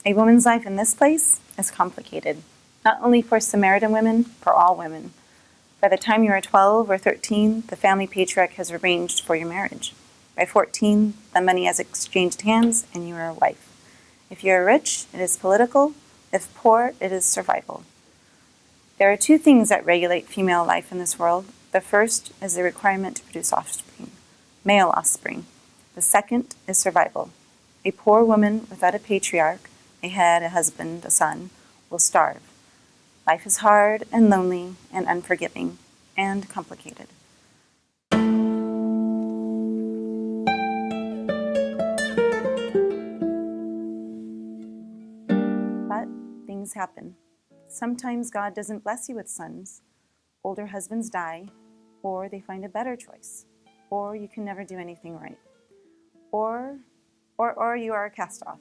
A woman's life in this place is complicated, not only for Samaritan women, for all women. By the time you are 12 or 13, the family patriarch has arranged for your marriage. By 14, the money has exchanged hands and you are a wife. If you are rich, it is political. If poor, it is survival. There are two things that regulate female life in this world. The first is the requirement to produce offspring, male offspring. The second is survival. A poor woman without a patriarch, a head, a husband, a son, will starve. Life is hard and lonely and unforgiving and complicated. But things happen. Sometimes God doesn't bless you with sons. Older husbands die, or they find a better choice, or you can never do anything right, or you are cast off,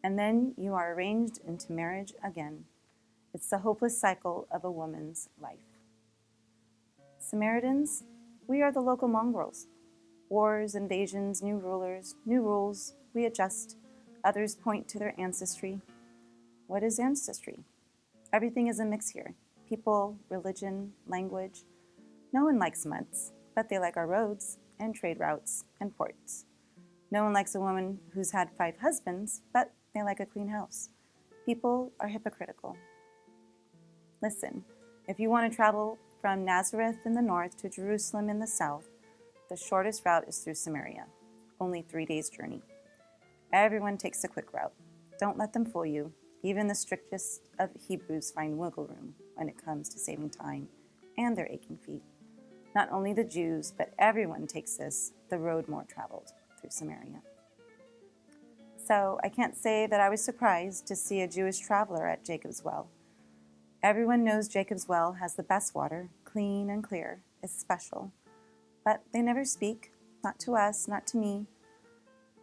and then you are arranged into marriage again. It's the hopeless cycle of a woman's life. Samaritans, we are the local mongrels. Wars, invasions, new rulers, new rules, we adjust. Others point to their ancestry. What is ancestry? Everything is a mix here. People, religion, language. No one likes muds, but they like our roads and trade routes and ports. No one likes a woman who's had 5 husbands, but they like a clean house. People are hypocritical. Listen, if you want to travel from Nazareth in the north to Jerusalem in the south, the shortest route is through Samaria, only 3 days' journey. Everyone takes the quick route. Don't let them fool you. Even the strictest of Hebrews find wiggle room when it comes to saving time and their aching feet. Not only the Jews, but everyone takes this, the road more traveled, through Samaria. So I can't say that I was surprised to see a Jewish traveler at Jacob's well. Everyone knows Jacob's well has the best water, clean and clear, is special. But they never speak, not to us, not to me.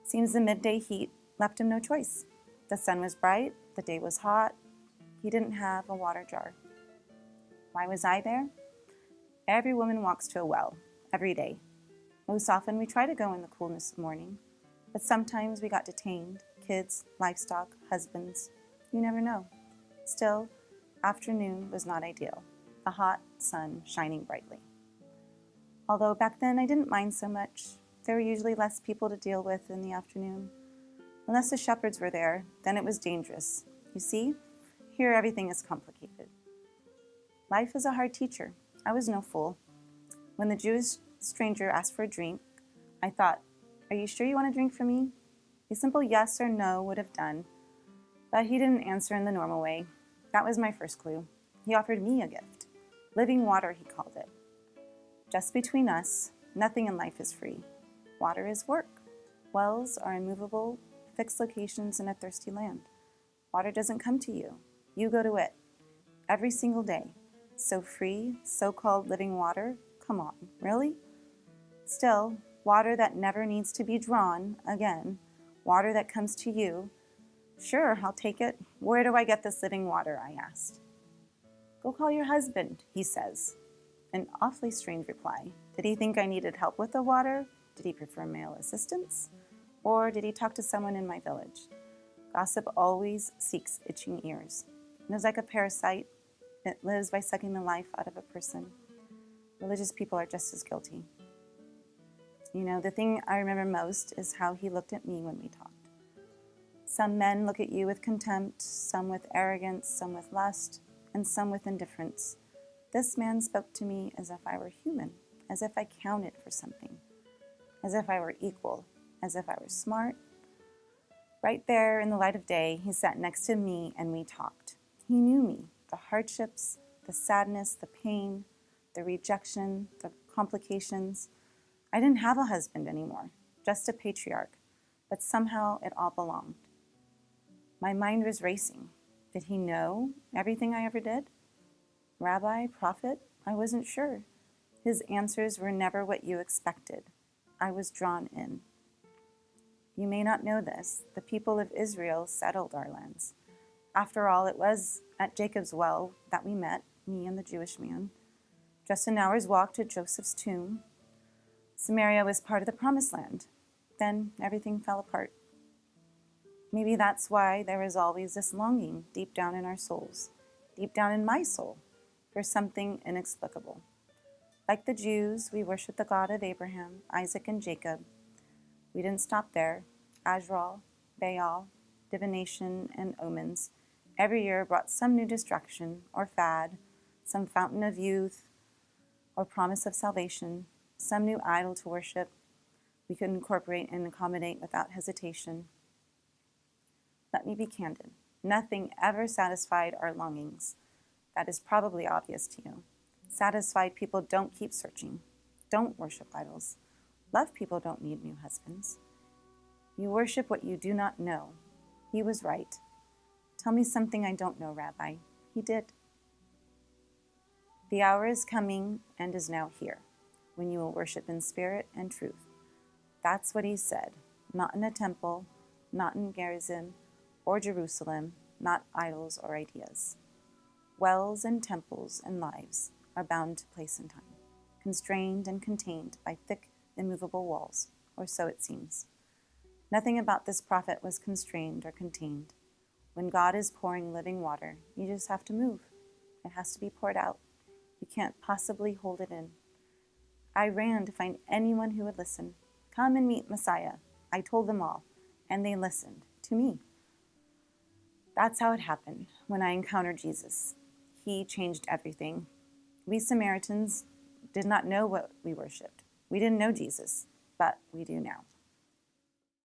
Seems the midday heat left him no choice. The sun was bright, the day was hot. He didn't have a water jar. Why was I there? Every woman walks to a well, every day. Most often we try to go in the coolness of morning, but sometimes we got detained, kids, livestock, husbands. You never know. Still, afternoon was not ideal, a hot sun shining brightly. Although back then I didn't mind so much. There were usually less people to deal with in the afternoon. Unless the shepherds were there, then it was dangerous. You see, here everything is complicated. Life is a hard teacher. I was no fool. When the Jewish stranger asked for a drink, I thought, "Are you sure you want a drink from me?" A simple yes or no would have done. But he didn't answer in the normal way. That was my first clue. He offered me a gift. Living water, he called it. Just between us, nothing in life is free. Water is work. Wells are immovable, fixed locations in a thirsty land. Water doesn't come to you. You go to it. Every single day. So free, so-called living water? Come on, really? Still, water that never needs to be drawn again. Water that comes to you. Sure, I'll take it. Where do I get this living water? I asked. Go call your husband, he says. An awfully strange reply. Did he think I needed help with the water? Did he prefer male assistance? Or did he talk to someone in my village? Gossip always seeks itching ears. It is like a parasite. It lives by sucking the life out of a person. Religious people are just as guilty. You know, the thing I remember most is how he looked at me when we talked. Some men look at you with contempt, some with arrogance, some with lust, and some with indifference. This man spoke to me as if I were human, as if I counted for something, as if I were equal, as if I were smart. Right there in the light of day, he sat next to me and we talked. He knew me, the hardships, the sadness, the pain, the rejection, the complications. I didn't have a husband anymore, just a patriarch, but somehow it all belonged. My mind was racing. Did he know everything I ever did? Rabbi, prophet? I wasn't sure. His answers were never what you expected. I was drawn in. You may not know this. The people of Israel settled our lands. After all, it was at Jacob's well that we met, me and the Jewish man. Just an hour's walk to Joseph's tomb. Samaria was part of the Promised Land. Then everything fell apart. Maybe that's why there is always this longing deep down in our souls, deep down in my soul, for something inexplicable. Like the Jews, we worship the God of Abraham, Isaac, and Jacob. We didn't stop there. Azrael, Baal, divination, and omens every year brought some new distraction or fad, some fountain of youth or promise of salvation, some new idol to worship we could incorporate and accommodate without hesitation. Let me be candid. Nothing ever satisfied our longings. That is probably obvious to you. Satisfied people don't keep searching, don't worship idols. Love people don't need new husbands. You worship what you do not know. He was right. Tell me something I don't know, Rabbi. He did. The hour is coming and is now here, when you will worship in spirit and truth. That's what he said, not in a temple, not in Gerizim or Jerusalem, not idols or ideas. Wells and temples and lives are bound to place and time, constrained and contained by thick, immovable walls, or so it seems. Nothing about this prophet was constrained or contained. When God is pouring living water, you just have to move. It has to be poured out. You can't possibly hold it in. I ran to find anyone who would listen. Come and meet Messiah. I told them all, and they listened to me. That's how it happened when I encountered Jesus. He changed everything. We Samaritans did not know what we worshiped. We didn't know Jesus, but we do now.